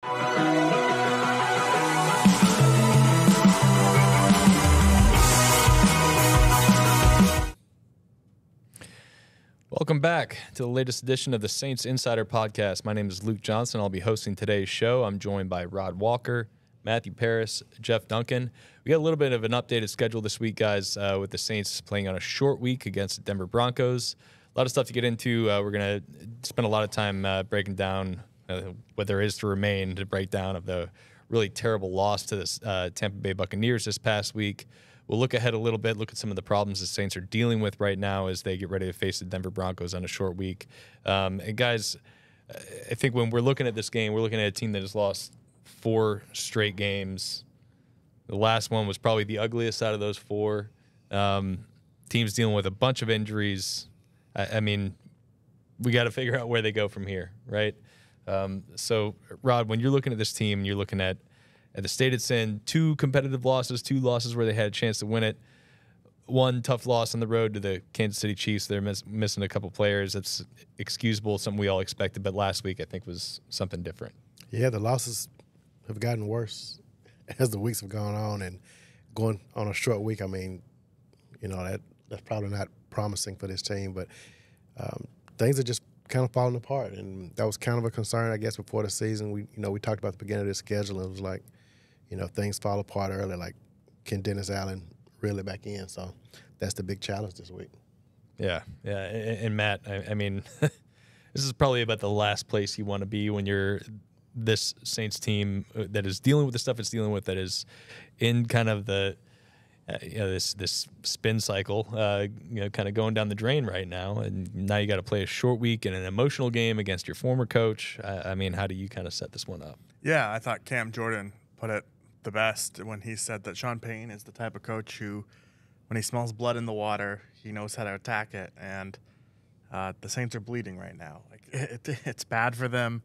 Welcome back to the latest edition of the Saints Insider Podcast. My name is Luke Johnson. I'll be hosting today's show. I'm joined by Rod Walker, Matthew Paris, Jeff Duncan. We got a little bit of an updated schedule this week, guys, with the Saints playing on a short week against the Denver Broncos. A lot of stuff to get into. We're going to spend a lot of time breaking down what there is to remain to break down of the really terrible loss to the Tampa Bay Buccaneers this past week. We'll look ahead a little bit, look at some of the problems the Saints are dealing with right now as they get ready to face the Denver Broncos on a short week. And guys, I think when we're looking at this game, we're looking at a team that has lost 4 straight games. The last one was probably the ugliest out of those 4. Teams dealing with a bunch of injuries. I mean, we got to figure out where they go from here, right? So, Rod, when you're looking at this team, you're looking at the state it's in, 2 competitive losses, 2 losses where they had a chance to win it. 1 tough loss on the road to the Kansas City Chiefs. They're missing a couple players. That's excusable, something we all expected. But last week, I think, was something different. Yeah, the losses have gotten worse as the weeks have gone on. And going on a short week, I mean, you know, that's probably not promising for this team. But things are just kind of falling apart. And that was kind of a concern, I guess, before the season. We talked about the beginning of the schedule. And it was like, you know, things fall apart early, like can Dennis Allen reel it back in? So that's the big challenge this week. Yeah. And Matt, I mean, this is probably about the last place you want to be when you're this Saints team that is dealing with the stuff it's dealing with, that is in kind of the this spin cycle, kind of going down the drain right now. And now you got to play a short week in an emotional game against your former coach. I mean, how do you kind of set this one up? Yeah, I thought Cam Jordan put it the best when he said that Sean Payne is the type of coach who, when he smells blood in the water, he knows how to attack it. And the Saints are bleeding right now. Like it's bad for them.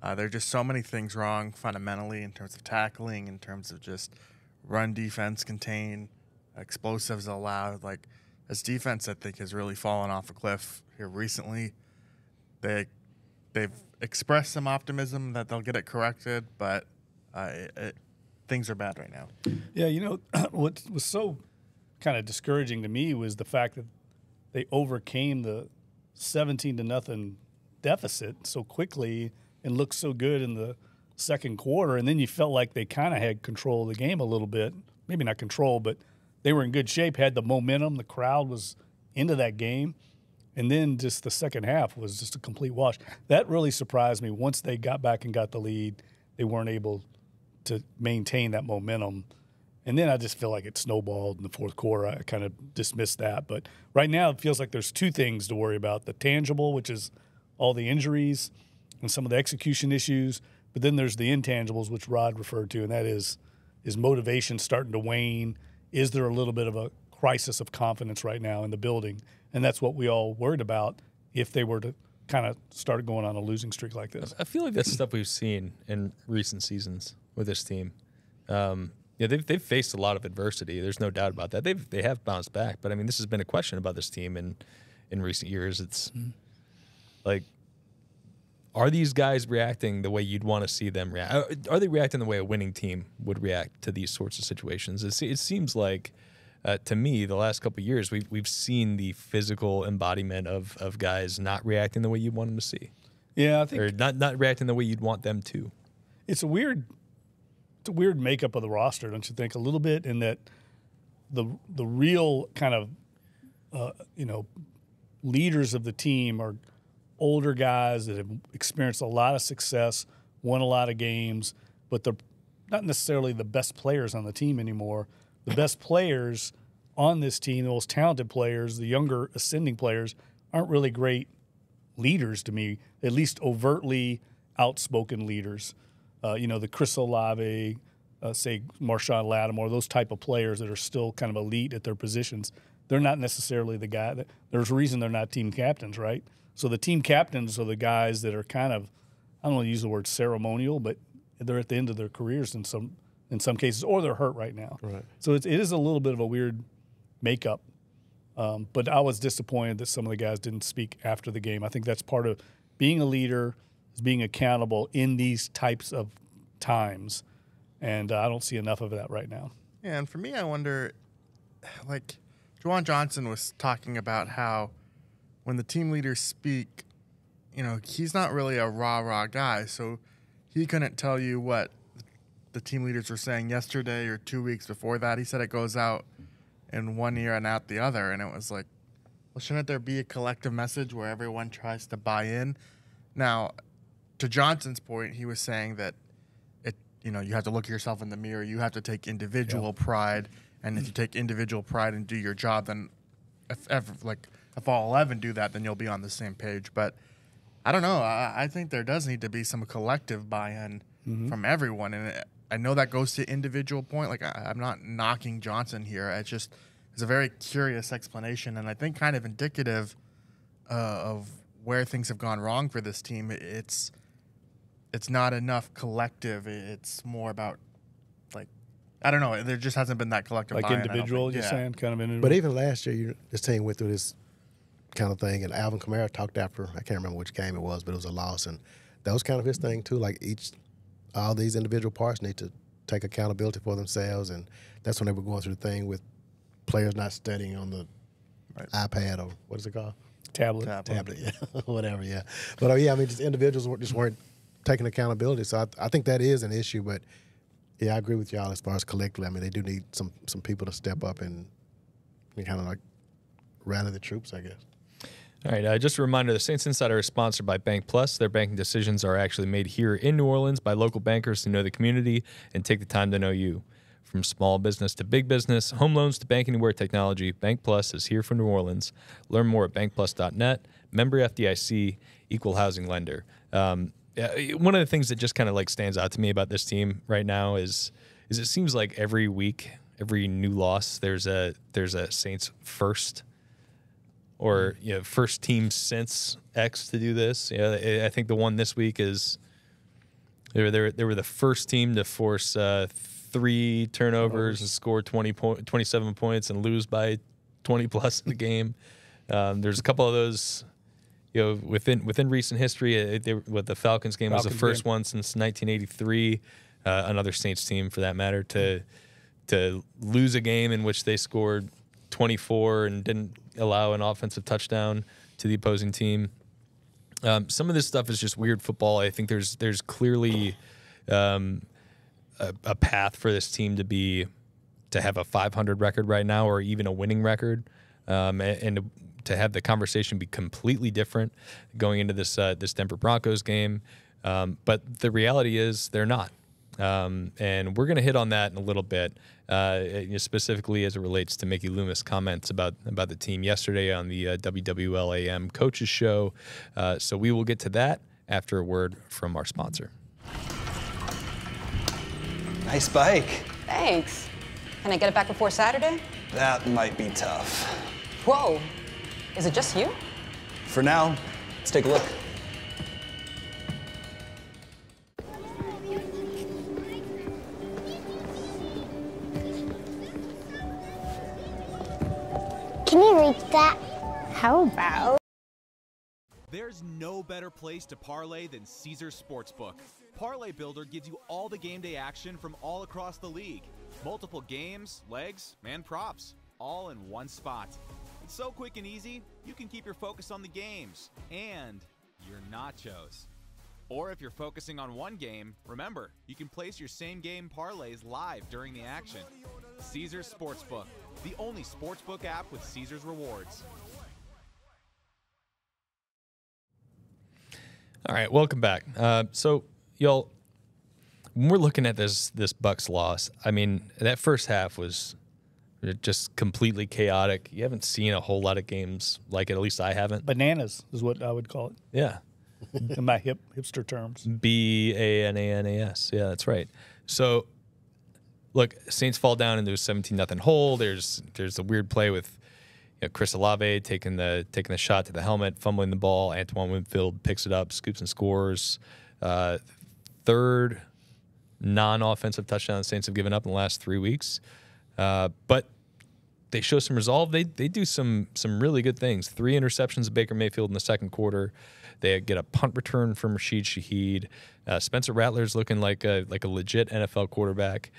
There are just so many things wrong fundamentally in terms of tackling, in terms of just run defense, contain, explosives allowed. Like this defense, I think, has really fallen off a cliff here recently. They've expressed some optimism that they'll get it corrected, but things are bad right now. Yeah, you know, what was so kind of discouraging to me was the fact that they overcame the 17-0 deficit so quickly and looked so good in the second quarter, and then you felt like they kind of had control of the game a little bit. Maybe not control, but they were in good shape, had the momentum, the crowd was into that game, and then just the second half was just a complete wash. That really surprised me. Once they got back and got the lead, they weren't able to maintain that momentum. And then I just feel like it snowballed in the fourth quarter. I kind of dismissed that. But right now it feels like there's 2 things to worry about. The tangible, which is all the injuries and some of the execution issues. But then there's the intangibles, which Rod referred to, and that is motivation starting to wane? Is there a little bit of a crisis of confidence right now in the building? And that's what we all worried about if they were to kind of start going on a losing streak like this. I feel like that's stuff we've seen in recent seasons with this team. They've faced a lot of adversity. There's no doubt about that. They have bounced back, but I mean, this has been a question about this team in recent years. It's like, are these guys reacting the way you'd want to see them react? Are they reacting the way a winning team would react to these sorts of situations? It seems like, to me, the last couple of years, we've seen the physical embodiment of guys not reacting the way you want them to see. Yeah, I think, or not reacting the way you'd want them to. It's a weird makeup of the roster, don't you think? A little bit, in that the real kind of leaders of the team are older guys that have experienced a lot of success, won a lot of games, but they're not necessarily the best players on the team anymore. The best players on this team, the most talented players, the younger ascending players, aren't really great leaders to me, at least overtly outspoken leaders. The Chris Olave, say Marshawn Lattimore, those type of players that are still kind of elite at their positions, they're not necessarily the guy. There's a reason they're not team captains, right? So the team captains are the guys that are kind of, I don't want to use the word ceremonial, but they're at the end of their careers in some cases, or they're hurt right now. Right. So it is a little bit of a weird makeup. But I was disappointed that some of the guys didn't speak after the game. I think that's part of being a leader, is being accountable in these types of times, and I don't see enough of that right now. Yeah, and for me, I wonder, like, Juwan Johnson was talking about how when the team leaders speak, you know, he's not really a rah-rah guy, so he couldn't tell you what the team leaders were saying yesterday or 2 weeks before that. He said it goes out in one ear and out the other, and it was like, well, shouldn't there be a collective message where everyone tries to buy in? Now, to Johnson's point, he was saying that you know, you have to look at yourself in the mirror. You have to take individual pride, and if you take individual pride and do your job, then if all 11 do that, then you'll be on the same page. But I don't know. I think there does need to be some collective buy-in from everyone, and I know that goes to individual point. Like, I'm not knocking Johnson here. It's a very curious explanation, and I think kind of indicative of where things have gone wrong for this team. It's not enough collective. It's more about, like, I don't know. There just hasn't been that collective like buy-in, individual, you're saying, kind of individual. But even last year, this team went through this kind of thing, and Alvin Kamara talked after, I can't remember which game it was, but it was a loss, and that was kind of his thing too. Like, all these individual parts need to take accountability for themselves, and that's when they were going through the thing with players not studying on the iPad, or what is it called? Tablet, yeah, whatever, yeah. But yeah, I mean, just individuals just weren't taking accountability. So I think that is an issue. But yeah, I agree with y'all as far as collectively. I mean, they do need some people to step up and kind of like rally the troops, I guess. All right, just a reminder, the Saints Insider is sponsored by Bank Plus. Their banking decisions are actually made here in New Orleans by local bankers who know the community and take the time to know you. From small business to big business, home loans to bank anywhere technology, Bank Plus is here for New Orleans. Learn more at bankplus.net. Member FDIC, equal housing lender. One of the things that just kind of like stands out to me about this team right now is it seems like every week, every new loss, there's a Saints first, or first team since X to do this. I think the one this week is they were the first team to force 3 turnovers and score 27 points and lose by 20 plus in the game. There's a couple of those. Within recent history, the Falcons game was the first one since 1983. Another Saints team, for that matter, to lose a game in which they scored 24 and didn't allow an offensive touchdown to the opposing team. Some of this stuff is just weird football. I think there's clearly a path for this team to have a 500 record right now, or even a winning record, and to have the conversation be completely different going into this Denver Broncos game. But the reality is they're not. And we're going to hit on that in a little bit, specifically as it relates to Mickey Loomis' comments about the team yesterday on the WWLAM Coaches Show. So we will get to that after a word from our sponsor. Nice bike. Thanks. Can I get it back before Saturday? That might be tough. Whoa. Is it just you? For now, let's take a look. Can you reach that? How about? There's no better place to parlay than Caesars Sportsbook. Parlay Builder gives you all the game day action from all across the league. Multiple games, legs, and props, all in one spot. It's so quick and easy, you can keep your focus on the games and your nachos. Or if you're focusing on one game, remember, you can place your same game parlays live during the action. Caesars Sportsbook, the only sportsbook app with Caesars rewards. All right, welcome back. So, y'all, when we're looking at this Bucs loss, I mean, that first half was just completely chaotic. You haven't seen a whole lot of games like it, at least I haven't. Bananas is what I would call it. Yeah. In my hipster terms. BANANAS. Yeah, that's right. So, look, Saints fall down into a 17-0 hole. There's a weird play with Chris Olave taking the shot to the helmet, fumbling the ball. Antoine Winfield picks it up, scoops and scores. Third non-offensive touchdown the Saints have given up in the last 3 weeks. But they show some resolve. They do some really good things. 3 interceptions of Baker Mayfield in the second quarter. They get a punt return from Rashid Shaheed. Spencer Rattler's looking like a legit NFL quarterback.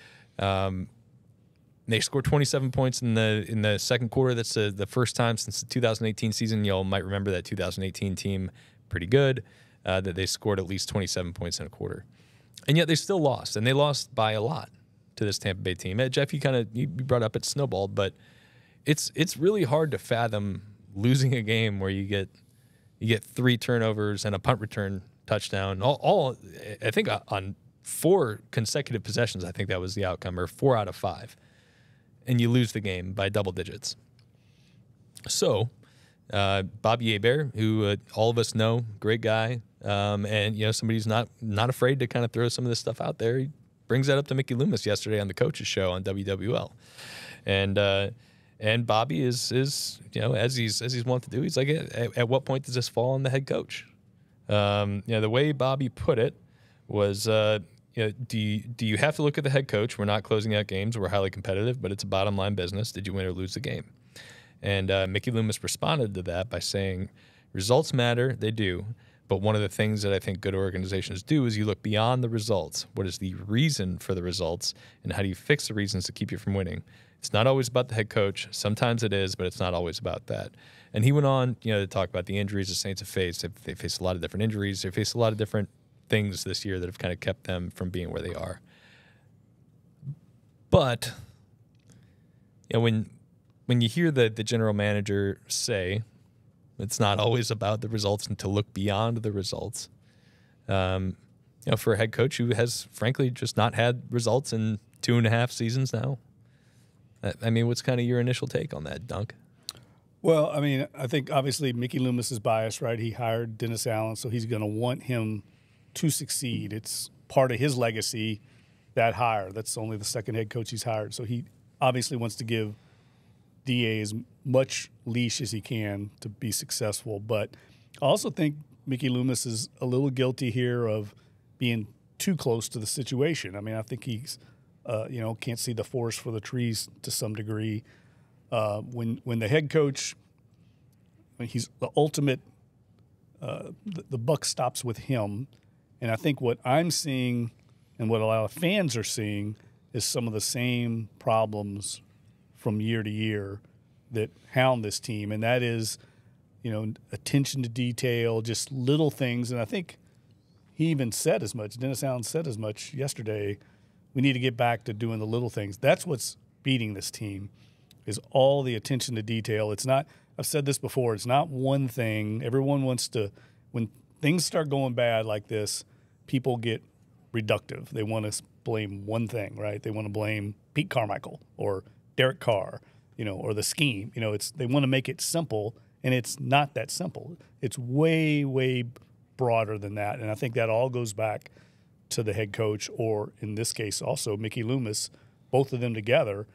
They scored 27 points in the second quarter. That's the first time since the 2018 season. Y'all might remember that 2018 team pretty good, that they scored at least 27 points in a quarter. And yet they still lost, and they lost by a lot to this Tampa Bay team. Jeff, you brought up it snowballed, but it's really hard to fathom losing a game where you get 3 turnovers and a punt return touchdown. All I think on 4 consecutive possessions, I think that was the outcome, or 4 out of 5. And you lose the game by double digits. So, Bobby Hebert, who all of us know, great guy, and somebody who's not afraid to kind of throw some of this stuff out there. He brings that up to Mickey Loomis yesterday on the Coaches Show on WWL, and Bobby is as he's wont to do. He's like, at what point does this fall on the head coach? The way Bobby put it was. Do you have to look at the head coach? We're not closing out games. We're highly competitive, but it's a bottom line business. Did you win or lose the game? And Mickey Loomis responded to that by saying, results matter. They do. But one of the things that I think good organizations do is you look beyond the results. What is the reason for the results, and how do you fix the reasons to keep you from winning? It's not always about the head coach. Sometimes it is, but it's not always about that. And he went on, to talk about the injuries the Saints have faced. They faced a lot of different injuries. They faced a lot of different things this year that have kind of kept them from being where they are. But when you hear the general manager say it's not always about the results and to look beyond the results, for a head coach who has frankly just not had results in 2.5 seasons now, I mean, what's kind of your initial take on that, Dunk? Well, I mean, I think obviously Mickey Loomis is biased, right? He hired Dennis Allen, so he's going to want him to succeed. It's part of his legacy, that hire. That's only the second head coach he's hired. So he obviously wants to give DA as much leash as he can to be successful. But I also think Mickey Loomis is a little guilty here of being too close to the situation. I mean, I think he's, can't see the forest for the trees to some degree. When the head coach, he's the ultimate, the buck stops with him. And I think what I'm seeing and what a lot of fans are seeing is some of the same problems from year to year that hound this team. And that is, attention to detail, just little things. And I think he even said as much, Dennis Allen said as much yesterday, we need to get back to doing the little things. That's what's beating this team, is all the attention to detail. It's not, I've said this before, it's not one thing. Everyone wants to, when things start going bad like this, people get reductive. They want to blame one thing, right? They want to blame Pete Carmichael or Derek Carr, or the scheme. They want to make it simple, and it's not that simple. It's way, way broader than that. And I think that all goes back to the head coach, or in this case also Mickey Loomis, both of them together,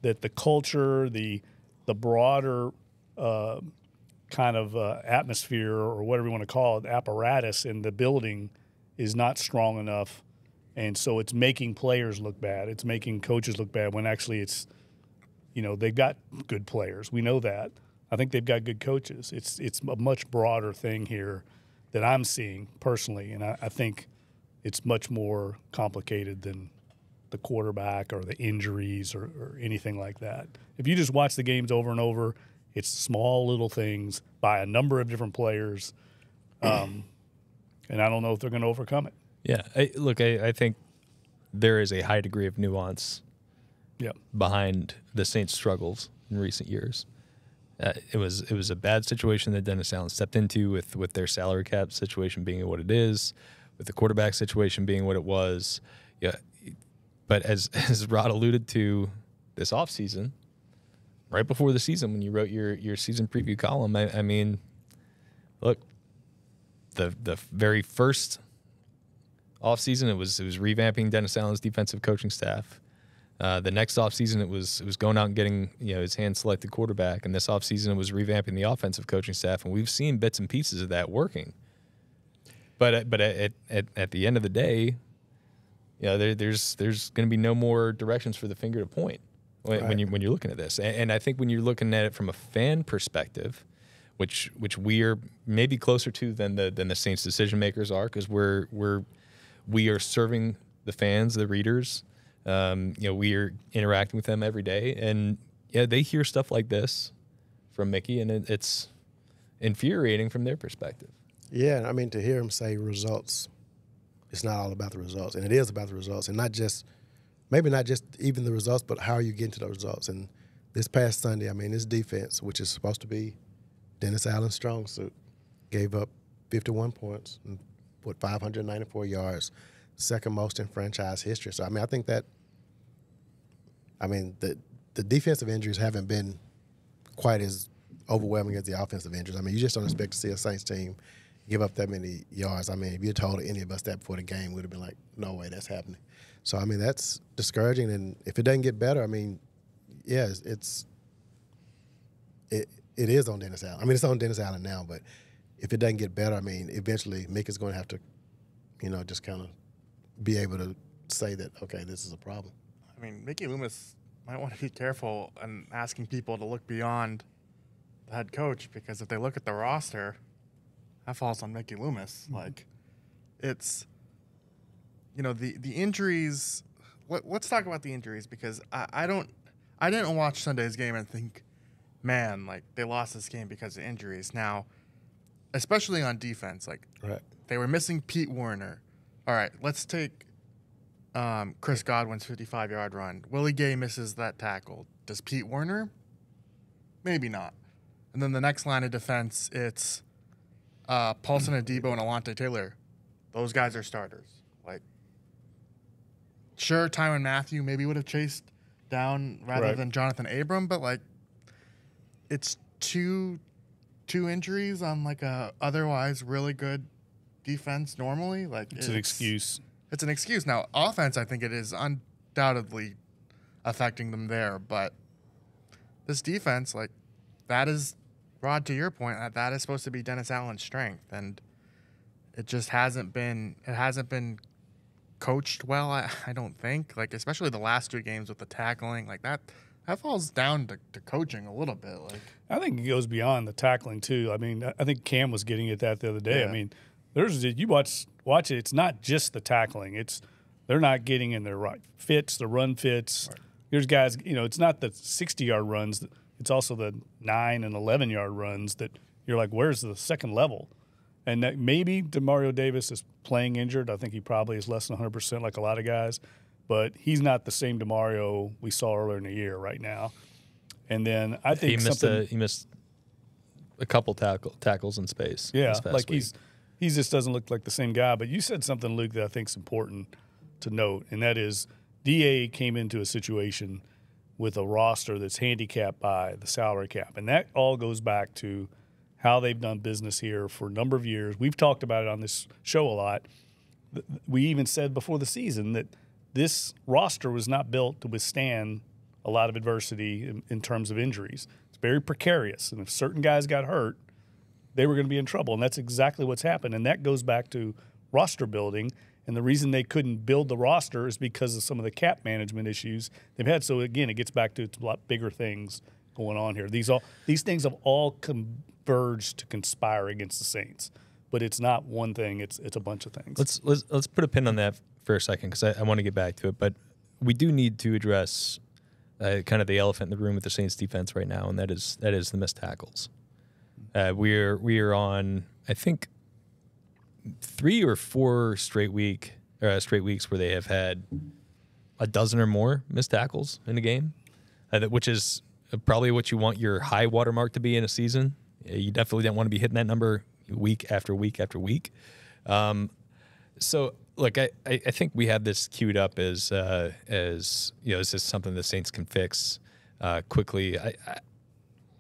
that the culture, the broader kind of atmosphere, or whatever you want to call it, apparatus in the building is not strong enough. And so it's making players look bad. It's making coaches look bad when actually it's, they've got good players. We know that. I think they've got good coaches. It's a much broader thing here that I'm seeing personally. And I think it's much more complicated than the quarterback or the injuries or anything like that. If you just watch the games over and over, it's small little things by a number of different players. And I don't know if they're going to overcome it. Yeah. I think there is a high degree of nuance behind the Saints' struggles in recent years. It was a bad situation that Dennis Allen stepped into with their salary cap situation being what it is, with the quarterback situation being what it was. Yeah. But as Rod alluded to this offseason, right before the season when you wrote your season preview column, I mean, look, the very first offseason it was revamping Dennis Allen's defensive coaching staff. The next offseason it was going out and getting his hand-selected quarterback, and this offseason it was revamping the offensive coaching staff, and we've seen bits and pieces of that working. But at the end of the day, there's going to be no more directions for the finger to point when you're looking at this. And I think when you're looking at it from a fan perspective, which we are maybe closer to than the Saints decision makers are, because we are serving the fans, the readers. We are interacting with them every day, and they hear stuff like this from Mickey, and it's infuriating from their perspective. Yeah, I mean, to hear him say results, it's not all about the results, and it is about the results, and maybe not just even the results, but how are you getting to those results. And this past Sunday, I mean, this defense, which is supposed to be Dennis Allen's strong suit, gave up 51 points and 594 yards, second most in franchise history. So, I mean, I think that, the defensive injuries haven't been quite as overwhelming as the offensive injuries. I mean, you just don't expect to see a Saints team give up that many yards. I mean, if you told any of us that before the game, we'd have been like, no way, that's happening. So, I mean, that's discouraging. And if it doesn't get better, I mean, yeah, it is on Dennis Allen. I mean, it's on Dennis Allen now, but if it doesn't get better, I mean, eventually Mick is going to have to, just kind of be able to say that, okay, this is a problem. I mean, Mickey Loomis might want to be careful and asking people to look beyond the head coach, because if they look at the roster, that falls on Mickey Loomis. Mm-hmm. Like, it's, the injuries. Let's talk about the injuries, because I didn't watch Sunday's game and think, man, like, they lost this game because of injuries. Now, especially on defense, like, right. They were missing Pete Werner. All right, let's take Chris Godwin's 55-yard run. Willie Gay misses that tackle. Does Pete Werner? Maybe not. And then the next line of defense, it's Paulson Adebo and Alontae Taylor. Those guys are starters. Like, sure, Tyrann Mathieu maybe would have chased down rather than Jonathan Abram, but, like, it's two injuries on, like, a otherwise really good defense normally. Like, it's an excuse. It's an excuse. Now, offense, I think it is undoubtedly affecting them there, but this defense, like, that is, Rod, to your point, that is supposed to be Dennis Allen's strength, and it just hasn't been coached well, I don't think. Like, especially the last two games with the tackling, like, that falls down to coaching a little bit. Like, I think it goes beyond the tackling too. I mean, I think Cam was getting at that the other day. Yeah. I mean, you watch it. It's not just the tackling. It's they're not getting in their right fits, the run fits. Right. There's guys. It's not the 60-yard runs. It's also the 9 and 11-yard runs that you're like, where's the second level? And that maybe Demario Davis is playing injured. I think he probably is less than 100%, like a lot of guys. But he's not the same Demario we saw earlier in the year right now. And then I think he missed a couple tackles in space. Yeah, like week. he just doesn't look like the same guy. But you said something, Luke, that I think is important to note, and that is DA came into a situation with a roster that's handicapped by the salary cap. And that all goes back to how they've done business here for a number of years. We've talked about it on this show a lot. We even said before the season that this roster was not built to withstand a lot of adversity in terms of injuries. It's very precarious. And if certain guys got hurt, they were going to be in trouble. And that's exactly what's happened. And that goes back to roster building. And the reason they couldn't build the roster is because of some of the cap management issues they've had. So, again, it gets back to a lot bigger things going on here. These things have all converged to conspire against the Saints. But it's not one thing. It's a bunch of things. Let's put a pin on that for a second, because I want to get back to it. But we do need to address kind of the elephant in the room with the Saints defense right now, and that is the missed tackles. We are on, I think, 3 or 4 straight weeks where they have had a dozen or more missed tackles in a game, which is probably what you want your high watermark to be in a season. You definitely don't want to be hitting that number week after week after week. So, look, I think we have this queued up as is this something the Saints can fix quickly?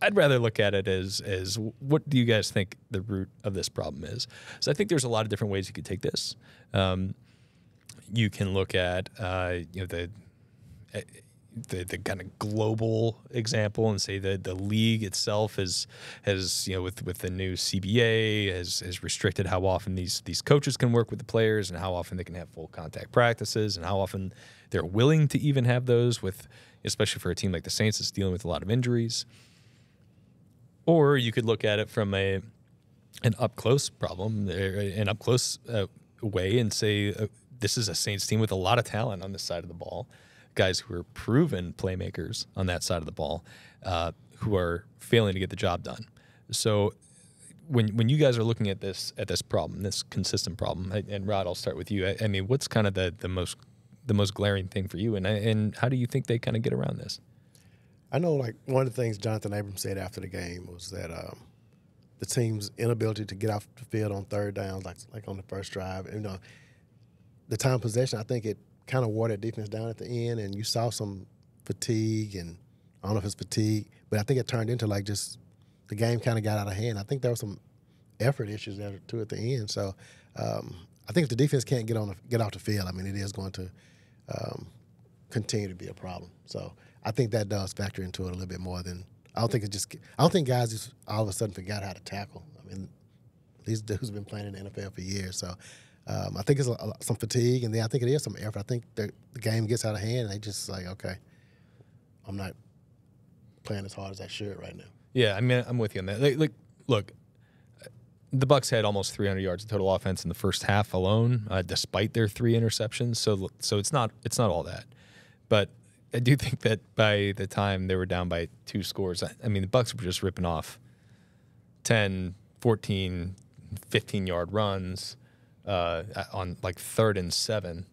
I'd rather look at it as what do you guys think the root of this problem is? So I think there's a lot of different ways you could take this. You can look at the kind of global example and say that the league itself has with the new CBA has restricted how often these coaches can work with the players and how often they can have full contact practices and how often they're willing to even have those, with especially for a team like the Saints that's dealing with a lot of injuries. Or you could look at it from an up close problem, an up close way, and say this is a Saints team with a lot of talent on this side of the ball, guys who are proven playmakers on that side of the ball, who are failing to get the job done. So when you guys are looking at this problem, this consistent problem, and Rod, I'll start with you. I mean, what's kind of the most glaring thing for you, and how do you think they kind of get around this? I know, like, one of the things Jonathan Abrams said after the game was that the team's inability to get off the field on third down, like on the first drive, the time of possession, I think it kind of wore that defense down at the end, and you saw some fatigue, and I don't know if it's fatigue, but I think it turned into like just the game kind of got out of hand. I think there were some effort issues there too at the end. So I think if the defense can't get off the field, I mean, it is going to continue to be a problem. So I think that does factor into it a little bit more than I don't think guys just all of a sudden forgot how to tackle. I mean, these dudes have been playing in the NFL for years, so I think it's some fatigue, and then I think it is some effort. I think the game gets out of hand, and they just like, okay, I'm not playing as hard as I should right now. Yeah, I mean, I'm with you on that. Like, look, the Bucs had almost 300 yards of total offense in the first half alone, despite their 3 interceptions. So it's not all that, but I do think that by the time they were down by 2 scores, I mean, the Bucs were just ripping off 10, 14, 15-yard runs on like 3rd and 7.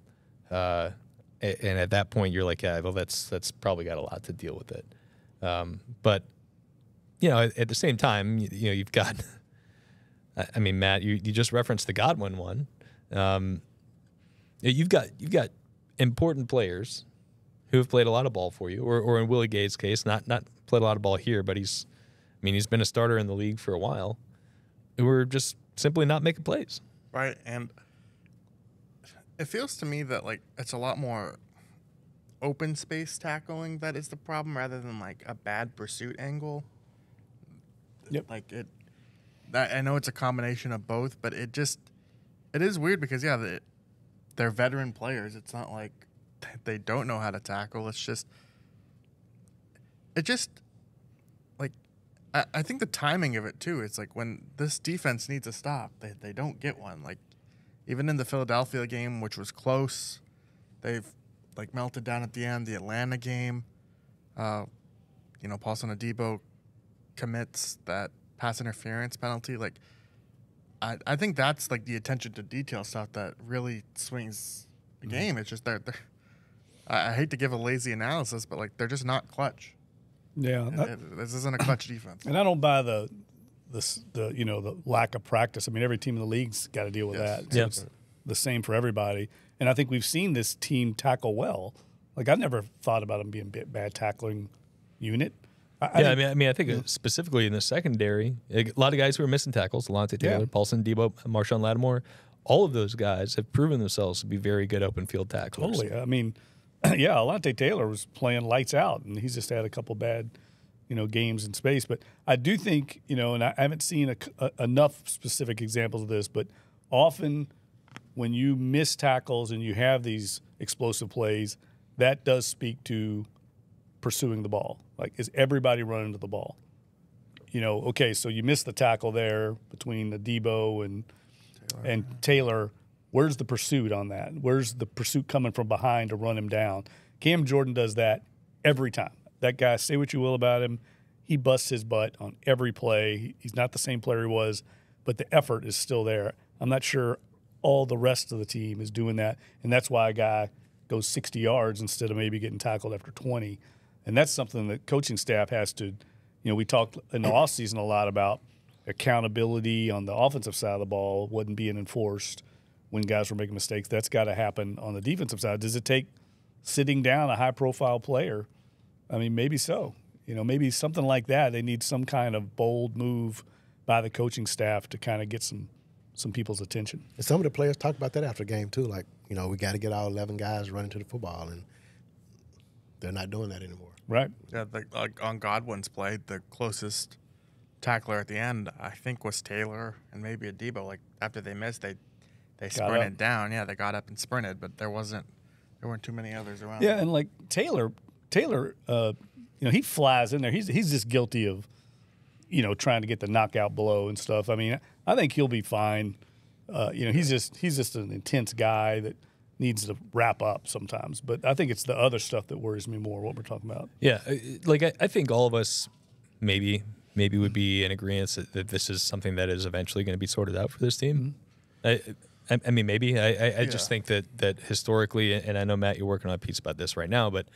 And at that point, you're like, yeah, well, that's probably got a lot to deal with it. But, you know, at the same time, you know, you've got, I mean, Matt, you just referenced the Godwin one. You've got important players who have played a lot of ball for you, or in Willie Gay's case, not played a lot of ball here, but he's been a starter in the league for a while, who are just simply not making plays. Right, and it feels to me that, like, it's a lot more open space tackling that is the problem rather than, like, a bad pursuit angle. Yep. Like, I know it's a combination of both, but it is weird because, yeah, they're veteran players. It's not like they don't know how to tackle. It's just like, I think the timing of it too. It's like when this defense needs a stop, they don't get one. Like, even in the Philadelphia game, which was close, they've like melted down at the end. The Atlanta game, Paulson Adebo commits that pass interference penalty. Like, I think that's like the attention to detail stuff that really swings the game. It's just they're I hate to give a lazy analysis, but like they're just not clutch. Yeah, this isn't a clutch defense. And I don't buy the lack of practice. I mean, every team in the league's got to deal with that. So it's the same for everybody. And I think we've seen this team tackle well. Like, I never thought about them being a bad tackling unit. I think specifically in the secondary, a lot of guys who are missing tackles, Alontae Taylor, Paulson Debo, Marshawn Lattimore, all of those guys have proven themselves to be very good open field tacklers. Totally. I mean, Alontae Taylor was playing lights out, and he's just had a couple bad, games in space. But I do think, and I haven't seen enough specific examples of this, but often when you miss tackles and you have these explosive plays, that does speak to pursuing the ball. Like, is everybody running to the ball? Okay, so you missed the tackle there between the Debo and Taylor. Where's the pursuit on that? Where's the pursuit coming from behind to run him down? Cam Jordan does that every time. That guy, say what you will about him, he busts his butt on every play. He's not the same player he was, but the effort is still there. I'm not sure all the rest of the team is doing that, and that's why a guy goes 60 yards instead of maybe getting tackled after 20. And that's something that coaching staff has to, we talked in the offseason a lot about accountability on the offensive side of the ball wasn't being enforced when guys were making mistakes. That's got to happen on the defensive side. Does it take sitting down a high-profile player? I mean, maybe so. Maybe something like that. They need some kind of bold move by the coaching staff to kind of get some people's attention. And some of the players talked about that after the game too. Like, we got to get all 11 guys running to the football, and they're not doing that anymore. Right. Yeah, like on Godwin's play, the closest tackler at the end, I think, was Taylor and maybe Adebo. Like, after they missed, they sprinted down. Yeah, they got up and sprinted, but there weren't too many others around. Yeah, and like Taylor, he flies in there. He's just guilty of trying to get the knockout blow and stuff. I mean, I think he'll be fine. He's just an intense guy that needs to wrap up sometimes. But I think it's the other stuff that worries me more, what we're talking about. Yeah, like I think all of us maybe would be in agreement that this is something that is eventually going to be sorted out for this team. I mean, maybe. I just think that historically, and I know, Matt, you're working on a piece about this right now, but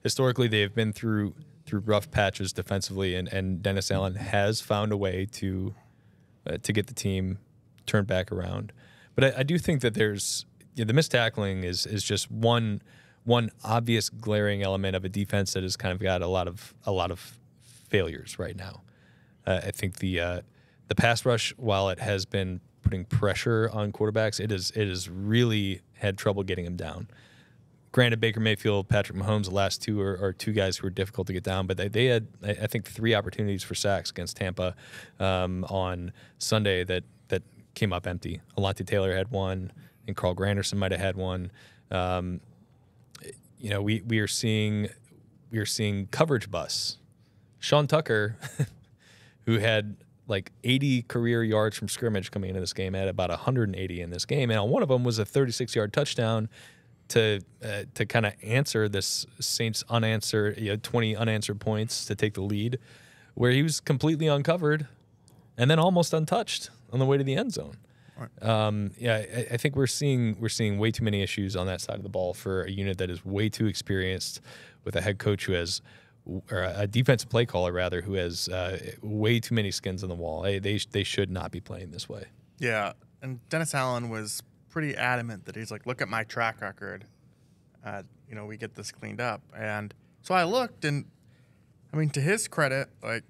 historically they've been through rough patches defensively, and Dennis Allen has found a way to get the team turned back around. But I do think that there's the missed tackling is just one obvious glaring element of a defense that has kind of got a lot of failures right now. I think the pass rush, while it has been putting pressure on quarterbacks, it has really had trouble getting them down. Granted, Baker Mayfield, Patrick Mahomes, the last two are two guys who are difficult to get down, but they had, I think, 3 opportunities for sacks against Tampa on Sunday that came up empty. Alontae Taylor had one, and Carl Granderson might have had one. We are seeing coverage busts. Sean Tucker, who had like 80 career yards from scrimmage coming into this game, had about 180 in this game, and on one of them was a 36-yard touchdown to kind of answer this Saints 20 unanswered points to take the lead, where he was completely uncovered and then almost untouched on the way to the end zone. Right. I think we're seeing way too many issues on that side of the ball for a unit that is way too experienced, with a head coach or a defensive play caller rather, who has way too many skins on the wall. They should not be playing this way. Yeah, and Dennis Allen was pretty adamant that he's like, look at my track record. We get this cleaned up. And so I looked, and I mean, to his credit, like,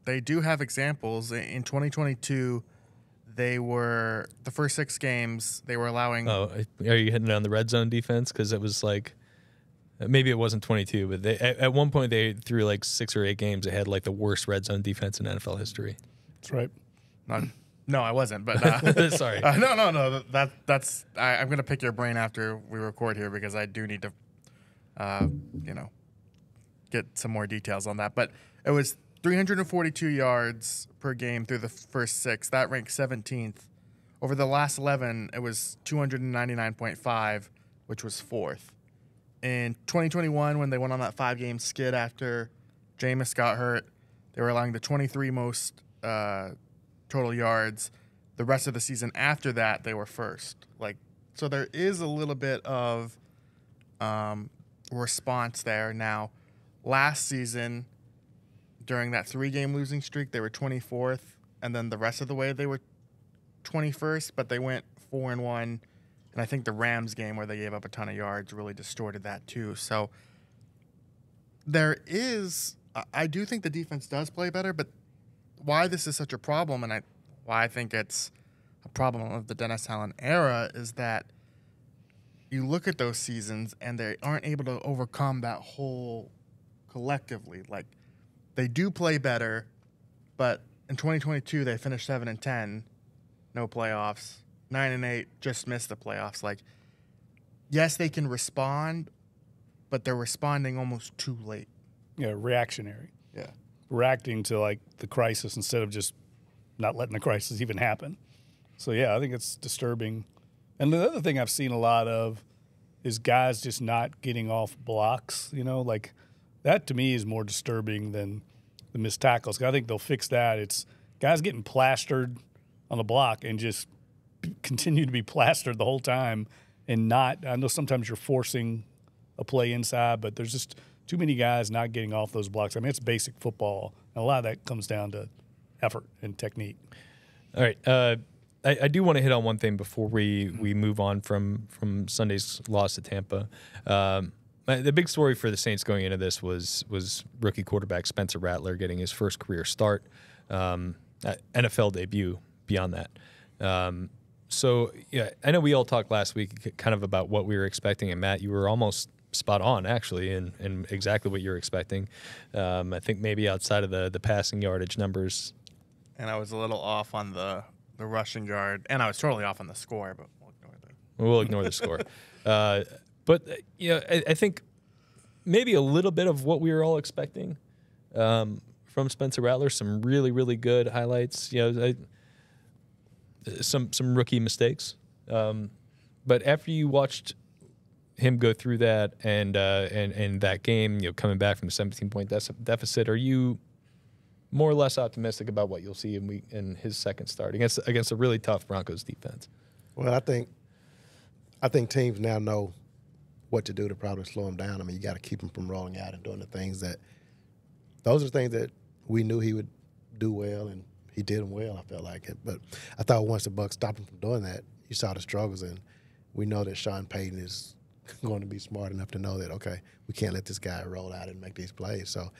they do have examples. In 2022, they were, the first 6 games, they were allowing. Oh, are you hitting on the red zone defense? Because it was like, maybe it wasn't 22, but at one point they threw like 6 or 8 games. They had like the worst red zone defense in NFL history. That's right. No, I wasn't. But sorry. No. That's. I'm gonna pick your brain after we record here, because I do need to, get some more details on that. But it was 342 yards per game through the first 6. That ranked 17th. Over the last 11, it was 299.5, which was 4th. In 2021, when they went on that 5-game skid after Jameis got hurt, they were allowing the 23 most total yards. The rest of the season after that, they were first. So there is a little bit of response there. Now, last season, during that 3-game losing streak, they were 24th, and then the rest of the way they were 21st, but they went 4-1. And I think the Rams game, where they gave up a ton of yards, really distorted that too. So I do think the defense does play better, but why this is such a problem, and why I think it's a problem of the Dennis Allen era, is that you look at those seasons and they aren't able to overcome that whole collectively. Like, they do play better, but in 2022 they finished 7-10, no playoffs. 9-8, just missed the playoffs. Like, yes, they can respond, but they're responding almost too late. Yeah, reactionary. Yeah. Reacting to, like, the crisis instead of just not letting the crisis even happen. So, yeah, I think it's disturbing. And the other thing I've seen a lot of is guys just not getting off blocks, like that to me is more disturbing than the missed tackles. I think they'll fix that. It's guys getting plastered on the block and just continue to be plastered the whole time and not. I know sometimes you're forcing a play inside, but there's just too many guys not getting off those blocks. I mean, it's basic football, and a lot of that comes down to effort and technique. All right. I do want to hit on one thing before we move on from Sunday's loss to Tampa. The big story for the Saints going into this was rookie quarterback Spencer Rattler getting his first career start, NFL debut beyond that. So, yeah, I know we all talked last week kind of about what we were expecting, and Matt, you were almost spot on, actually, in exactly what you're expecting. I think maybe outside of the passing yardage numbers. And I was a little off on the rushing yard, and I was totally off on the score, but we'll ignore that. We'll ignore the score. But, I think maybe a little bit of what we were all expecting from Spencer Rattler. Some really, really good highlights. Some rookie mistakes. But after you watched him go through that and that game, coming back from the 17-point deficit, are you more or less optimistic about what you'll see in his second start against a really tough Broncos defense? Well, I think teams now know what to do to probably slow him down. I mean, you got to keep him from rolling out and doing the things those are things that we knew he would do well, and he did them well, I felt like it. But I thought once the Bucs stopped him from doing that, you saw the struggles, and we know that Sean Payton is going to be smart enough to know that, okay, we can't let this guy roll out and make these plays. So,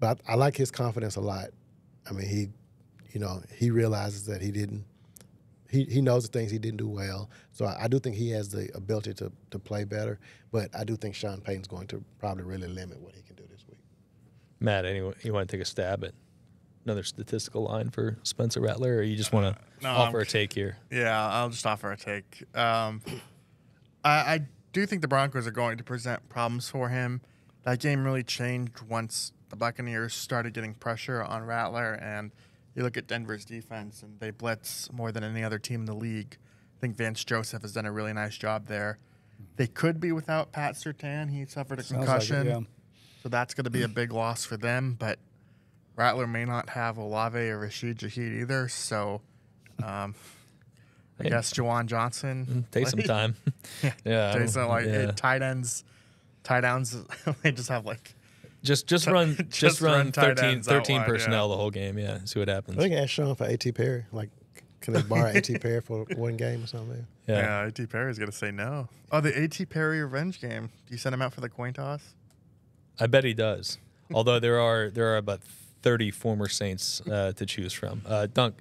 but I like his confidence a lot. I mean, he realizes that he knows the things he didn't do well. So I do think he has the ability to play better, but I do think Sean Payton's going to probably really limit what he can do this week. Matt, you want to take a stab at another statistical line for Spencer Rattler, or you just want to offer a take here? Yeah, I'll just offer a take. I do think the Broncos are going to present problems for him. That game really changed once the Buccaneers started getting pressure on Rattler, and you look at Denver's defense, and they blitz more than any other team in the league. I think Vance Joseph has done a really nice job there. They could be without Pat Surtain. He suffered a concussion, like it, so that's going to be a big loss for them. But Rattler may not have Olave or Rashid Shaheed either, so I guess Juwan Johnson. Take some time. Yeah. Hey, tight ends, they just have Just run 13 personnel yeah. the whole game. Yeah, see what happens. I think ask Sean for A.T. Perry. Can they borrow A.T. Perry for one game or something? Yeah, A.T. Perry's going to say no. Oh, the A.T. Perry revenge game. Do you send him out for the coin toss? I bet he does. Although there are about 30 former Saints to choose from. Dunk,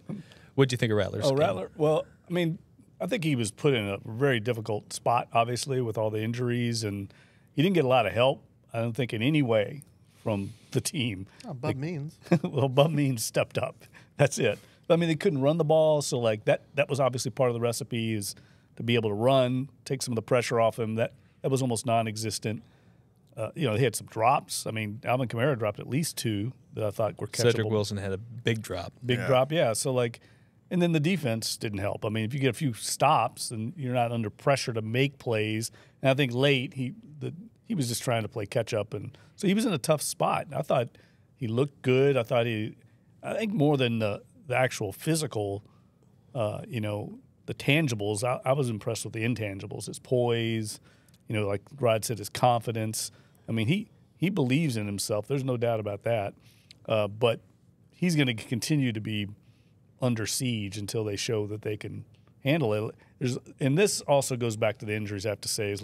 what'd you think of Rattler's game? Rattler. Well, I mean, I think he was put in a very difficult spot, obviously, with all the injuries, and he didn't get a lot of help, I don't think, in any way from the team. Oh, Bub Means. Well, Bub Means stepped up. That's it. I mean, they couldn't run the ball, so that was obviously part of the recipe, is to be able to run, take some of the pressure off him. That was almost non-existent. They had some drops. I mean, Alvin Kamara dropped at least 2 that I thought were catchable. Cedric Wilson had a big drop. Drop, yeah. So, and then the defense didn't help. I mean, if you get a few stops and you're not under pressure to make plays, and I think late he was just trying to play catch up, and so he was in a tough spot. I thought he looked good. I think more than the actual physical, the tangibles. I was impressed with the intangibles, his poise, like Rod said, his confidence. I mean, he believes in himself. There's no doubt about that. But he's going to continue to be under siege until they show that they can handle it. And this also goes back to the injuries, I have to say, is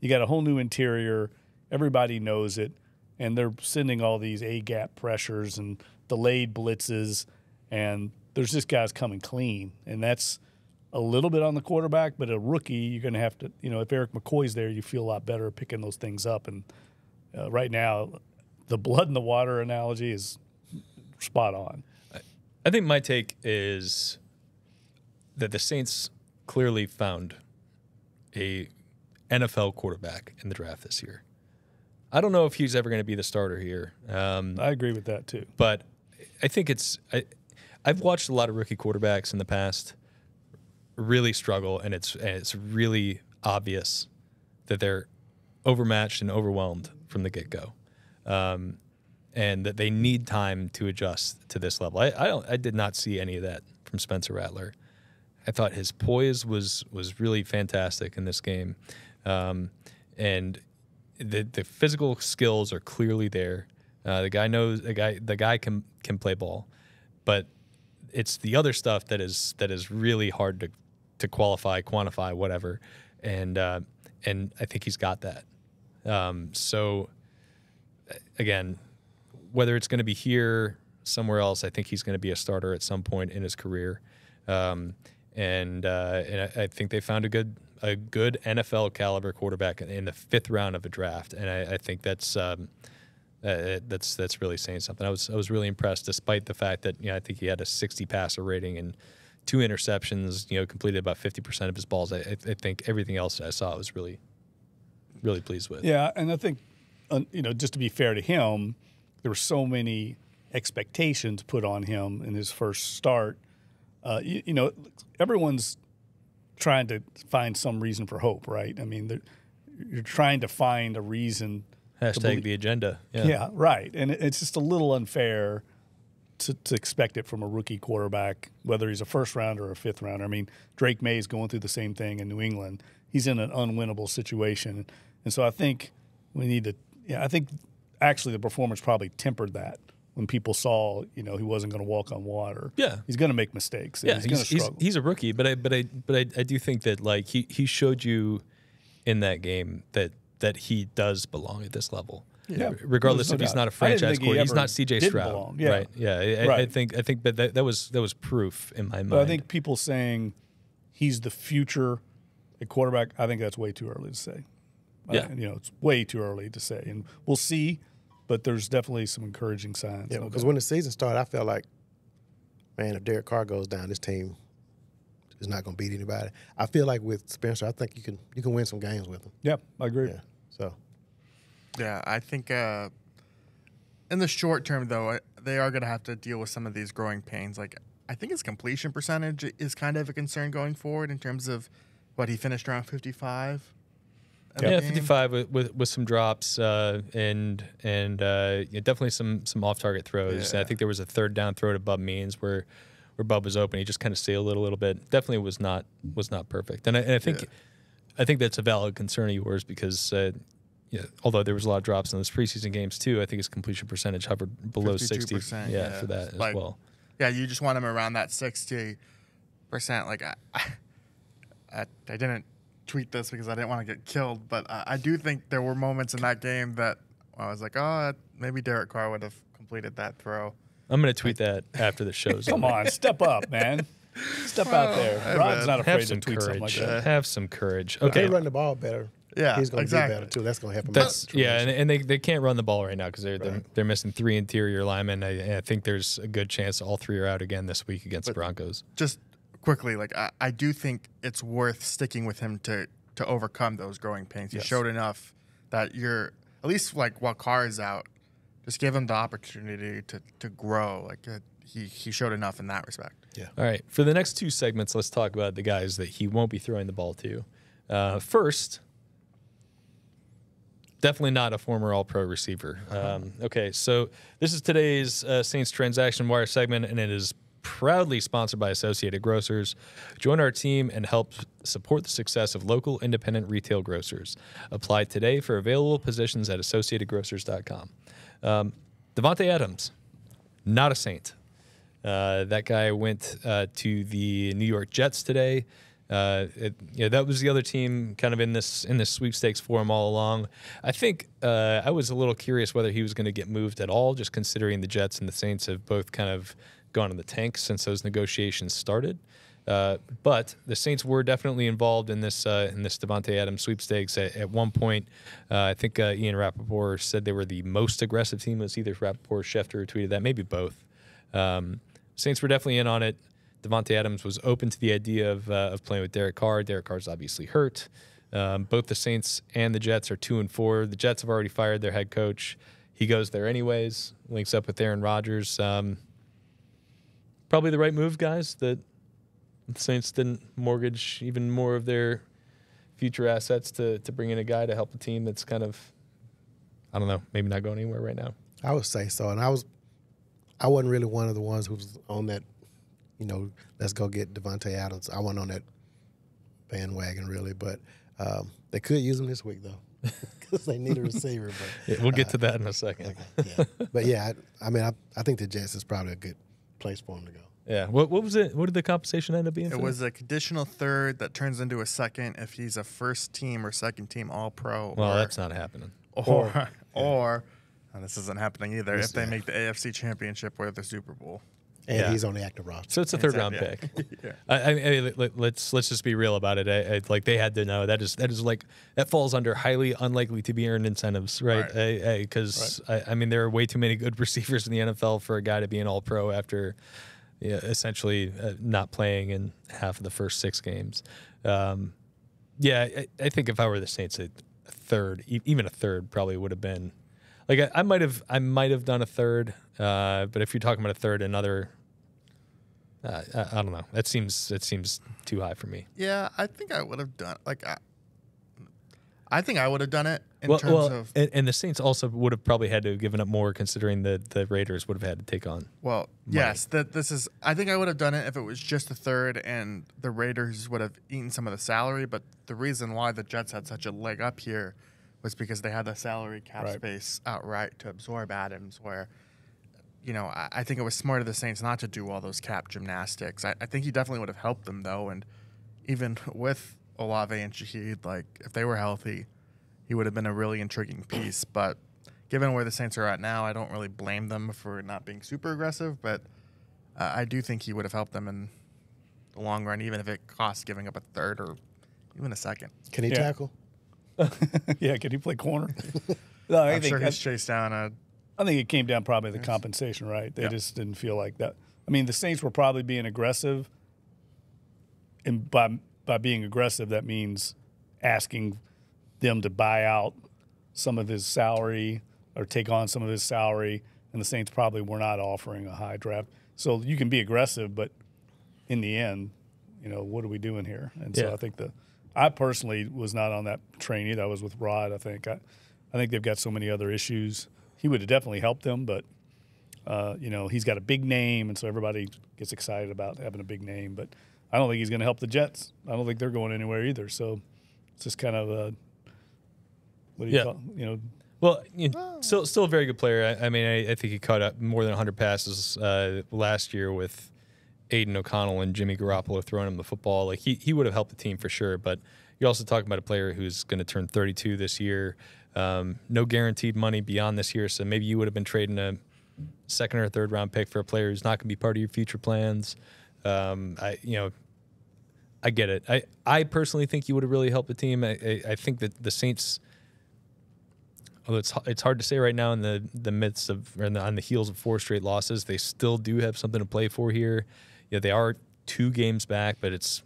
you got a whole new interior. Everybody knows it. And they're sending all these A-gap pressures and delayed blitzes. And there's just guys coming clean. And that's a little bit on the quarterback, but a rookie, you're going to have to, if Eric McCoy's there, you feel a lot better picking those things up. And right now, the blood in the water analogy is spot on. I think my take is that the Saints clearly found a NFL quarterback in the draft this year. I don't know if he's ever going to be the starter here. I agree with that too. But I think I've watched a lot of rookie quarterbacks in the past really struggle, and it's really obvious that they're overmatched and overwhelmed from the get-go. And that they need time to adjust to this level. I did not see any of that from Spencer Rattler. I thought his poise was really fantastic in this game, and the physical skills are clearly there. The guy can play ball, but it's the other stuff that is really hard to quantify, whatever. And I think he's got that. So again, whether it's going to be here, somewhere else, I think he's going to be a starter at some point in his career. And I think they found a good NFL caliber quarterback in the 5th round of a draft, and I think that's really saying something. I was really impressed, despite the fact that I think he had a 60 passer rating and 2 interceptions. Completed about 50% of his balls. I think everything else I saw was really, really pleased with. Yeah, and I think just to be fair to him, there were so many expectations put on him in his first start. You know, everyone's trying to find some reason for hope, right? I mean, you're trying to find a reason. Hashtag the agenda. Yeah, right. And it's just a little unfair to expect it from a rookie quarterback, whether he's a first rounder or a fifth rounder. I mean, Drake May's going through the same thing in New England. He's in an unwinnable situation. And so I think we need to I think actually the performance probably tempered that when people saw, you know, he wasn't going to walk on water. Yeah. He's going to make mistakes. Yeah, he's going to struggle. He's a rookie, but I do think that like he showed you in that game that he does belong at this level. Yeah, regardless if he's not a franchise quarterback, he's not C.J. Stroud, belong. Yeah. right? Yeah, Right. I think that was proof in my mind. But I think people saying he's the future at quarterback, I think that's way too early to say. Yeah, you know, it's way too early to say, and we'll see. But there's definitely some encouraging signs. Yeah, because when the season started, I felt like, man, if Derek Carr goes down, this team is not going to beat anybody. I feel like with Spencer, I think you can win some games with him. Yeah, I agree. Yeah, so. Yeah, I think in the short term, though, they are going to have to deal with some of these growing pains. Like, I think his completion percentage is kind of a concern going forward in terms of what he finished around 55. Yeah, 55 with some drops and definitely some off target throws. Yeah. I think there was a third down throw to Bub Means where Bub was open. He just kind of sailed a little bit. Definitely was not perfect. And I think that's a valid concern of yours because. Although there was a lot of drops in those preseason games too, I think his completion percentage hovered below 60. Yeah, for that as well. Yeah, you just want him around that 60%. Like I didn't tweet this because I didn't want to get killed, but I do think there were moments in that game that I was like, oh, maybe Derek Carr would have completed that throw. I'm going to tweet that after the show's Come on, step up, man. Step out there. Rod's not afraid to tweet something like that. Have some courage. Okay, Okay, run the ball better. Yeah, he's going to exactly. do better too. That's going to help him. And they can't run the ball right now because they're missing 3 interior linemen. I think there's a good chance all 3 are out again this week against the Broncos. Just quickly, like I do think it's worth sticking with him to overcome those growing pains. He showed enough that you're at least like while Carr is out, just give him the opportunity to grow. Like he showed enough in that respect. Yeah. All right, for the next 2 segments, let's talk about the guys that he won't be throwing the ball to. First. Definitely not a former All-Pro receiver. Okay, so this is today's Saints Transaction Wire segment, and it is proudly sponsored by Associated Grocers. Join our team and help support the success of local independent retail grocers. Apply today for available positions at AssociatedGrocers.com. Devontae Adams, not a Saint. That guy went to the New York Jets today. That was the other team kind of in this sweepstakes for him all along. I think I was a little curious whether he was going to get moved at all, just considering the Jets and the Saints have both kind of gone in the tank since those negotiations started. But the Saints were definitely involved in this Devontae Adams sweepstakes. At one point, I think Ian Rappaport said they were the most aggressive team. It was either Rappaport or Schefter who tweeted that, maybe both. Saints were definitely in on it. Devontae Adams was open to the idea of playing with Derek Carr. Derek Carr's obviously hurt. Both the Saints and the Jets are 2-4. The Jets have already fired their head coach. He goes there anyways, links up with Aaron Rodgers. Probably the right move, guys, that the Saints didn't mortgage even more of their future assets to bring in a guy to help a team that's kind of, I don't know, maybe not going anywhere right now. I would say so. And I wasn't really one of the ones who was on that, let's go get Devontae Adams. I wasn't on that bandwagon really, but they could use him this week though because they need a receiver. But we'll get to that in a second. Yeah. But yeah, I think the Jets is probably a good place for him to go. Yeah. What was it? What did the compensation end up being? It was a conditional third that turns into a second if he's a first team or second team All-Pro. Well, that's not happening. Or and this isn't happening either, if they make the AFC Championship or the Super Bowl. And he's on the active roster. So it's a third-round pick. Yeah. I let's just be real about it. Like they had to know that is like that falls under highly unlikely to be earned incentives, right? Because I mean there are way too many good receivers in the NFL for a guy to be an All-Pro after essentially not playing in half of the first 6 games. I think if I were the Saints, a third, even a third, probably would have been Like I might have done a third, but if you're talking about a third, another, I don't know. It seems too high for me. Yeah, I think I would have done I think I would have done it in terms of. And the Saints also would have probably had to have given up more, considering that the Raiders would have had to take on. Well, money. yes, this is. I think I would have done it if it was just a third, and the Raiders would have eaten some of the salary. But the reason why the Jets had such a leg up here was because they had the salary cap space outright to absorb Adams. Where, I think it was smart of the Saints not to do all those cap gymnastics. I think he definitely would have helped them though, and even with Olave and Shaheed, like if they were healthy, he would have been a really intriguing piece. But given where the Saints are at now, I don't really blame them for not being super aggressive. But I do think he would have helped them in the long run, even if it costs giving up a third or even a second. Can he tackle? Yeah, can he play corner? No, I'm sure he's chased down I think it came down probably the compensation, right? They just didn't feel like that. I mean, the Saints were probably being aggressive, and by being aggressive, that means asking them to buy out some of his salary or take on some of his salary, and the Saints probably were not offering a high draft. So you can be aggressive, but in the end, what are we doing here? And so I think I personally was not on that train either. I was with Rod. I think they've got so many other issues. He would have definitely helped them, but he's got a big name, and so everybody gets excited about having a big name. But I don't think he's going to help the Jets. I don't think they're going anywhere either. So it's just kind of a what do you call it? Well, still a very good player. I mean, I think he caught up more than 100 passes last year with Aiden O'Connell and Jimmy Garoppolo throwing him the football. Like he would have helped the team for sure. But you're also talking about a player who's going to turn 32 this year. No guaranteed money beyond this year. So maybe you would have been trading a second or third round pick for a player who's not going to be part of your future plans. I get it. I personally think he would have really helped the team. I think that the Saints, although it's hard to say right now in the midst of or on the heels of 4 straight losses, they still do have something to play for here. They are 2 games back, but it's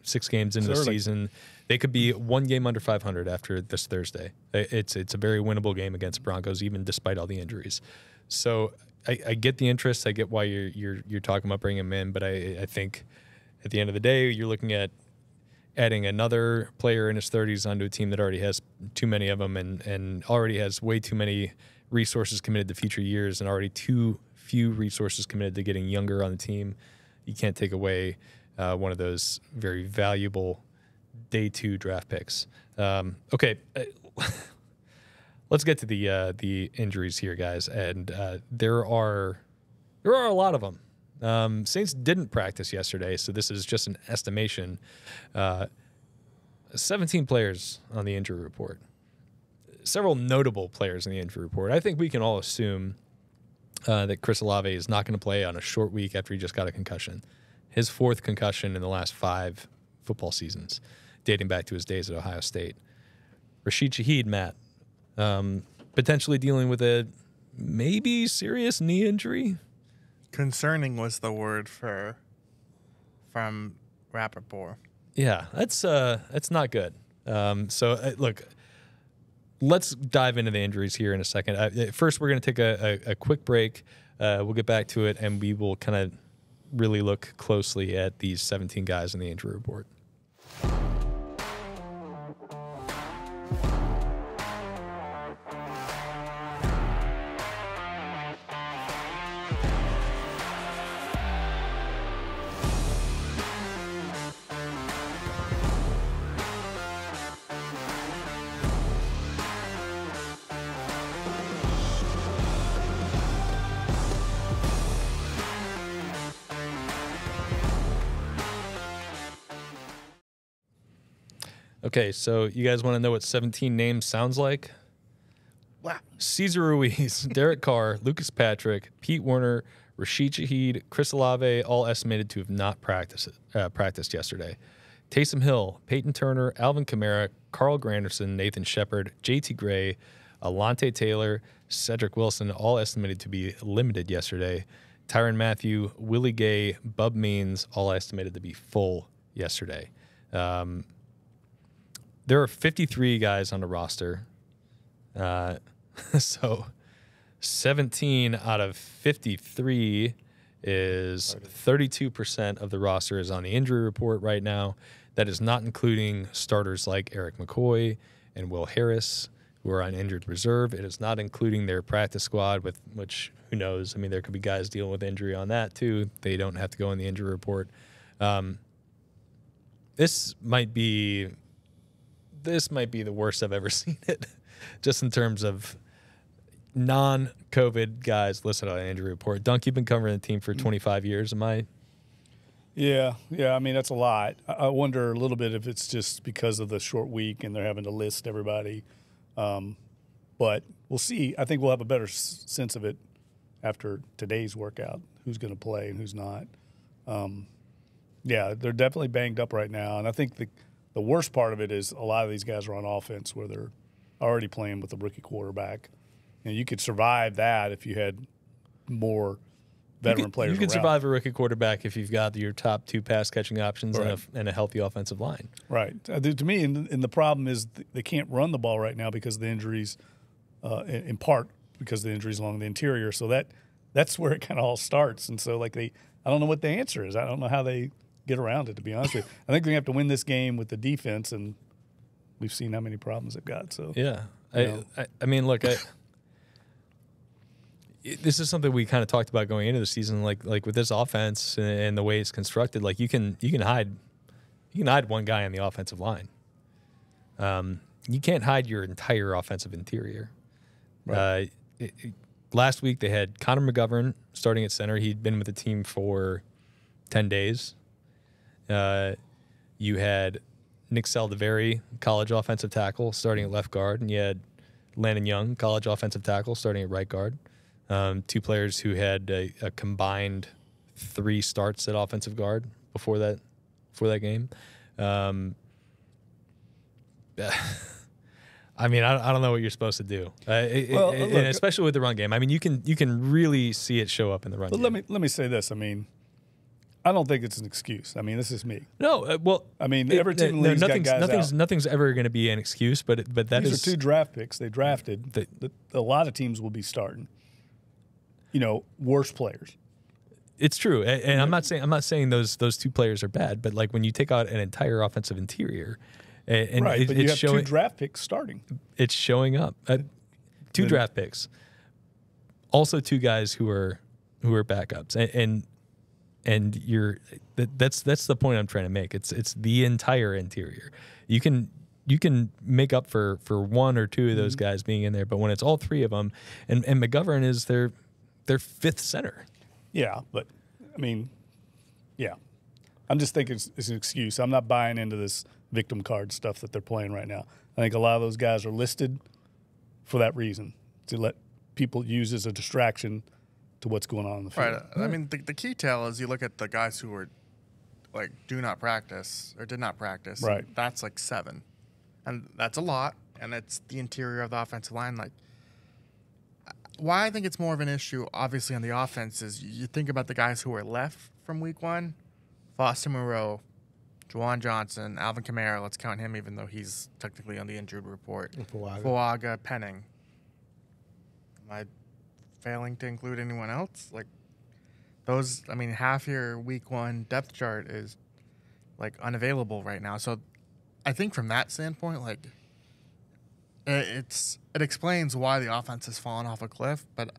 6 games into the season. They could be 1 game under 500 after this Thursday. It's a very winnable game against Broncos, even despite all the injuries. So I get the interest. I get why you're talking about bringing him in, but I think at the end of the day, you're looking at adding another player in his 30s onto a team that already has too many of them and already has way too many resources committed to future years and already too few resources committed to getting younger on the team. You can't take away one of those very valuable day 2 draft picks. Okay, let's get to the injuries here, guys. And there are a lot of them. Saints didn't practice yesterday, so this is just an estimation. 17 players on the injury report. Several notable players in the injury report. I think we can all assume that Chris Olave is not going to play on a short week after he just got a concussion. His 4th concussion in the last 5 football seasons, dating back to his days at Ohio State. Rashid Shaheed, Matt, potentially dealing with a maybe serious knee injury. Concerning was the word from Rappaport. Yeah, that's not good. Look, let's dive into the injuries here in a second. First, we're going to take a quick break. We'll get back to it, and we will kind of really look closely at these 17 guys in the injury report. Okay, so you guys want to know what 17 names sounds like? Wow. Cesar Ruiz, Derek Carr, Lucas Patrick, Pete Werner, Rashid Shaheed, Chris Olave, all estimated to have not practiced yesterday. Taysom Hill, Peyton Turner, Alvin Kamara, Carl Granderson, Nathan Shepard, JT Gray, Alante Taylor, Cedric Wilson, all estimated to be limited yesterday. Tyrann Mathieu, Willie Gay, Bub Means, all estimated to be full yesterday. There are 53 guys on the roster. So 17 out of 53 is 32% of the roster is on the injury report right now. That is not including starters like Eric McCoy and Will Harris, who are on injured reserve. It is not including their practice squad, with which, who knows? I mean, there could be guys dealing with injury on that too. They don't have to go in the injury report. This might be the worst I've ever seen it, just in terms of non-COVID guys listed on the injury report. Dunk, you've been covering the team for 25 years. Am I? Yeah. I mean, that's a lot. I wonder a little bit if it's just because of the short week and they're having to list everybody. But we'll see. I think we'll have a better sense of it after today's workout, who's going to play and who's not. Yeah, they're definitely banged up right now. And I think the worst part of it is a lot of these guys are on offense where they're already playing with a rookie quarterback. And you could survive that if you had more veteran players. You could around. survive a rookie quarterback if you've got your top two pass catching options Right. and a healthy offensive line. Right. To me, and the problem is they can't run the ball right now because of the injuries, in part because of the injuries along the interior. So that's where it kind of all starts. And so, I don't know what the answer is. I don't know how they get around it, to be honest with you. I think they have to win this game with the defense, and we've seen how many problems they've got. So yeah, I mean, look, this is something we kind of talked about going into the season, like with this offense and the way it's constructed. Like you can hide one guy on the offensive line. You can't hide your entire offensive interior. Right. Last week they had Connor McGovern starting at center. He'd been with the team for 10 days. You had Nick Saldiveri, college offensive tackle, starting at left guard, and you had Landon Young, college offensive tackle, starting at right guard. Two players who had a combined 3 starts at offensive guard before that game. I mean, I don't know what you're supposed to do, and especially with the run game. I mean, you can really see it show up in the run game. Let me say this. I mean, I don't think it's an excuse. I mean, this is me. No, well, I mean, every team in the league's got guys out. Nothing's ever going to be an excuse, but that These is are 2 draft picks they drafted. A lot of teams will be starting. Worse players. It's true, and I'm not saying those 2 players are bad, but like when you take out an entire offensive interior, and right, but you it's have showing 2 draft picks starting. It's showing up. 2 draft picks, also 2 guys who are backups, and that's the point I'm trying to make. It's the entire interior. You can make up for 1 or 2 of those guys being in there, but when it's all 3 of them, and McGovern is their 5th center. Yeah, but I mean, yeah, I'm just thinking it's an excuse. I'm not buying into this victim card stuff that they're playing right now. I think a lot of those guys are listed for that reason, to let people use as a distraction to what's going on in the field. Right. I mean, the key tell is you look at the guys who were do not practice or did not practice. Right. That's 7, and that's a lot. And it's the interior of the offensive line. Why I think it's more of an issue, obviously, on the offense is you think about the guys who were left from week 1: Foster Moreau, Juwan Johnson, Alvin Kamara. Let's count him, even though he's technically on the injured report. Fuaga, Penning. Am I failing to include anyone else? Those, I mean, half your week 1 depth chart is unavailable right now. So I think from that standpoint, it explains why the offense has fallen off a cliff. But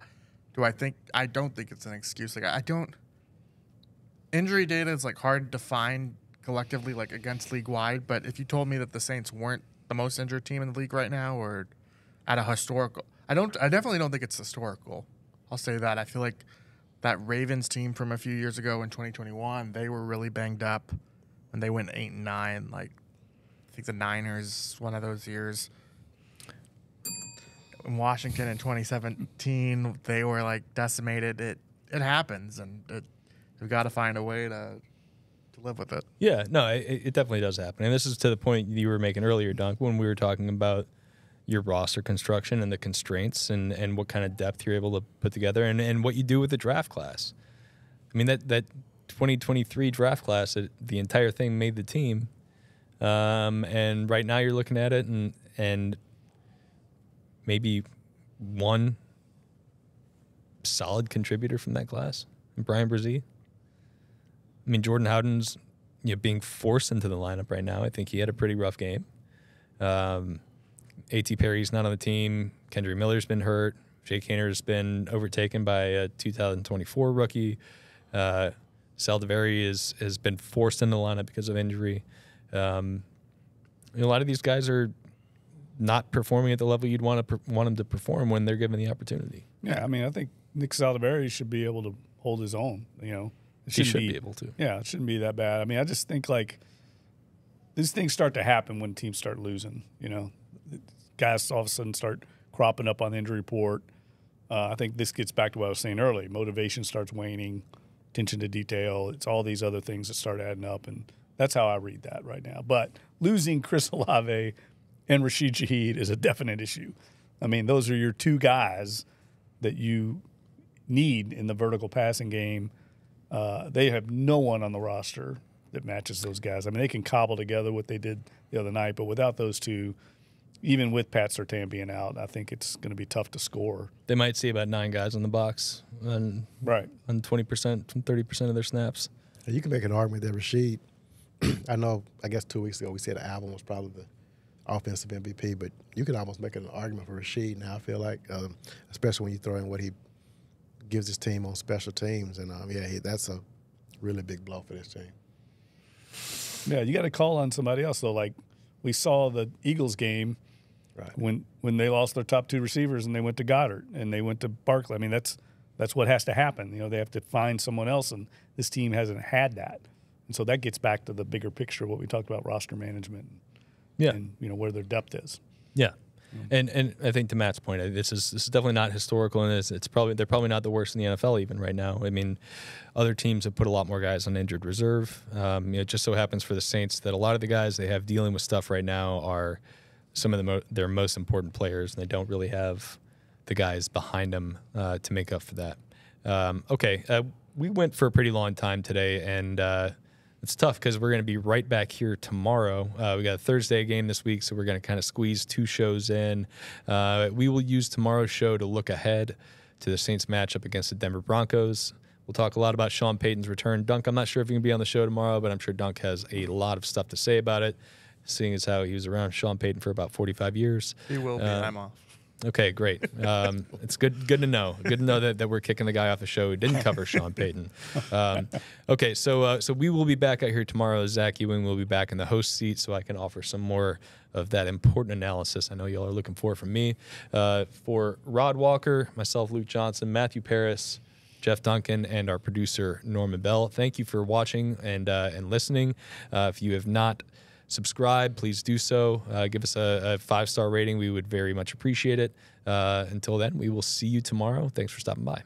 I don't think it's an excuse. Injury data is hard to find collectively against league wide. But if you told me that the Saints weren't the most injured team in the league right now, or at a historical, I definitely don't think it's historical. I'll say that. I feel like that Ravens team from a few years ago in 2021, they were really banged up when they went 8-9. I think the Niners, one of those years. In Washington in 2017, they were decimated. It happens, and we've got to find a way to live with it. Yeah, no, it definitely does happen. And this is to the point you were making earlier, Dunk, when we were talking about your roster construction and the constraints and what kind of depth you're able to put together and what you do with the draft class. I mean, that 2023 draft class, the entire thing made the team. And right now you're looking at it and maybe one solid contributor from that class, Brian Brzee. I mean, Jordan Howden's being forced into the lineup right now. I think he had a pretty rough game. A.T. Perry's not on the team. Kendry Miller's been hurt. Jake Hayner's been overtaken by a 2024 rookie. Saldiveri has been forced into the lineup because of injury. A lot of these guys are not performing at the level you'd want them to perform when they're given the opportunity. Yeah, I mean, I think Nick Saldiveri should be able to hold his own. He should be able to. Yeah, it shouldn't be that bad. I mean, I just think these things start to happen when teams start losing. Guys all of a sudden start cropping up on the injury report. I think this gets back to what I was saying earlier. Motivation starts waning, attention to detail. It's all these other things that start adding up, and that's how I read that right now. But losing Chris Olave and Rashid Shaheed is a definite issue. I mean, those are your two guys that you need in the vertical passing game. They have no one on the roster that matches those guys. I mean, they can cobble together what they did the other night, but without those two, even with Pat Surtain being out, I think it's going to be tough to score. They might see about 9 guys on the box on 20%, 30% of their snaps. You can make an argument that Rashid, I guess 2 weeks ago we said Alvin was probably the offensive MVP, but you can almost make an argument for Rashid now, I feel like, especially when you throw in what he gives his team on special teams. And, that's a really big blow for this team. Yeah, you got to call on somebody else, though. Like we saw the Eagles game when they lost their top 2 receivers and they went to Goddard and they went to Barkley. I mean, that's what has to happen. They have to find someone else, and this team hasn't had that. And so that gets back to the bigger picture of what we talked about, roster management and where their depth is. Yeah. And I think to Matt's point, this is definitely not historical, and they're probably not the worst in the NFL even right now. I mean, other teams have put a lot more guys on injured reserve. It just so happens for the Saints that a lot of the guys they have dealing with stuff right now are some of their most important players, and they don't really have the guys behind them to make up for that. We went for a pretty long time today, and it's tough because we're going to be right back here tomorrow. We got a Thursday game this week, so we're going to kind of squeeze 2 shows in. We will use tomorrow's show to look ahead to the Saints matchup against the Denver Broncos. We'll talk a lot about Sean Payton's return. Dunk, I'm not sure if he can be on the show tomorrow, but I'm sure Dunk has a lot of stuff to say about it, seeing as how he was around Sean Payton for about 45 years. He will be. I'm off. Okay, great. It's good to know. Good to know that we're kicking the guy off the show who didn't cover Sean Payton. So we will be back out here tomorrow. Zach Ewing will be back in the host seat, so I can offer some more of that important analysis I know y'all are looking for from me. For Rod Walker, myself, Luke Johnson, Matthew Paris, Jeff Duncan, and our producer, Norman Bell, thank you for watching and listening. If you have not subscribe, please do so. Give us a 5-star rating. We would very much appreciate it. Until then, we will see you tomorrow. Thanks for stopping by.